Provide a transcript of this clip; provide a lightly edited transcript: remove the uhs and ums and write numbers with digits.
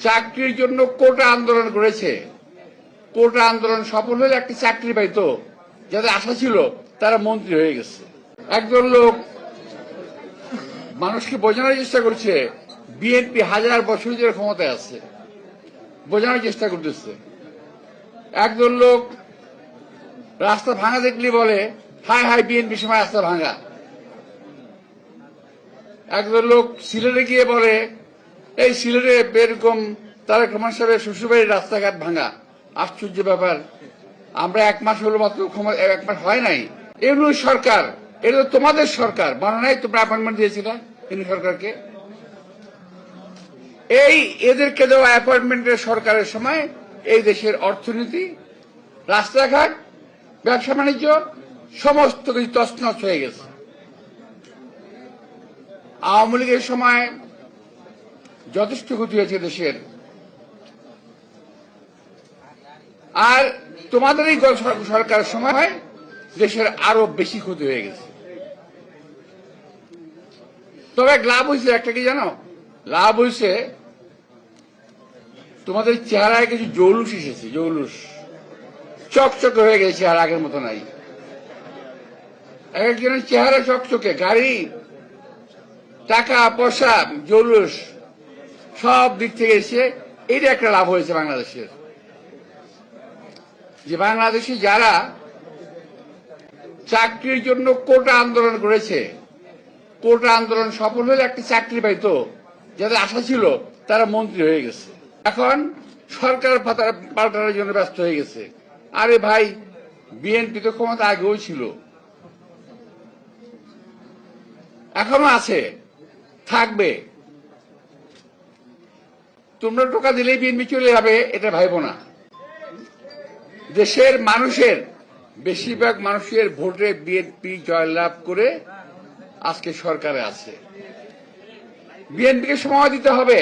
চাকরির জন্য কোটা আন্দোলন করেছে। কোটা আন্দোলন সফল হলে একটি চাকরি পাইতো, যাদের আশা ছিল তারা মন্ত্রী হয়ে গেছে। একজন লোক মানুষকে বোঝানোর চেষ্টা করছে বিএনপি 1000 বছর ধরে ক্ষমতায় আছে, বোঝানোর চেষ্টা করতেছে। একজন লোক রাস্তা ভাঙা দেখলে বলে হায় হায় বিএনপি সময় রাস্তা ভাঙা। একজন লোক সিলেটে গিয়ে বলে এই সিলেটে এরকম তারেক রহমান সাহেবের শ্বশুরবাড়ির রাস্তাঘাট ভাঙা। আশ্চর্য ব্যাপার, আমরা 1 মাস হলো মাত্র, 1 মাস হয় নাই। এগুলো সরকার, এটা তো তোমাদের সরকার, মনে নাই তোমরা অ্যাপয়েন্টমেন্ট দিয়েছিলে এই সরকারকে? এই এদেরকে দেওয়া অ্যাপয়েন্টমেন্টের সরকারের সময় এই দেশের অর্থনীতি, রাস্তাঘাট, ব্যবসা বাণিজ্য সমস্ত কিছু তছনছ হয়ে গেছে। আওয়ামী লীগের সময় যথেষ্ট ক্ষতি হয়েছে দেশের, আর তোমাদের এই সরকারের সময় দেশের আরো বেশি ক্ষতি হয়ে গেছে। তবে লাভ হয়েছে একটা, কি জানো? লাভ হয়েছে তোমাদের চেহারায় কিছু জৌলুস এসেছে, জৌলুস চকচকে হয়ে গেছে, আর আগের মতো নাই। একজনের চেহারা চকচকে, গাড়ি, টাকা পয়সা, জৌলুস সব দিক থেকে এসে এটা একটা লাভ হয়েছে বাংলাদেশের। যে বাংলাদেশে যারা চাকরির জন্য কোটা আন্দোলন করেছে, কোটা আন্দোলন সফল হলে একটি চাকরি পাইতো, যাদের আশা ছিল তারা মন্ত্রী হয়ে গেছে। এখন সরকার পাল্টানোর জন্য ব্যস্ত হয়ে গেছে। আরে ভাই, বিএনপি তো ক্ষমতা আগেও ছিল, এখনো আছে, থাকবে। তোমরা টোকা দিলেই বিএনপি চলে যাবে এটা ভাইবো না। দেশের মানুষের বেশিরভাগ মানুষের ভোটে বিএনপি জয়লাভ করে আজকে সরকারে আছে। বিএনপিকে সময় দিতে হবে।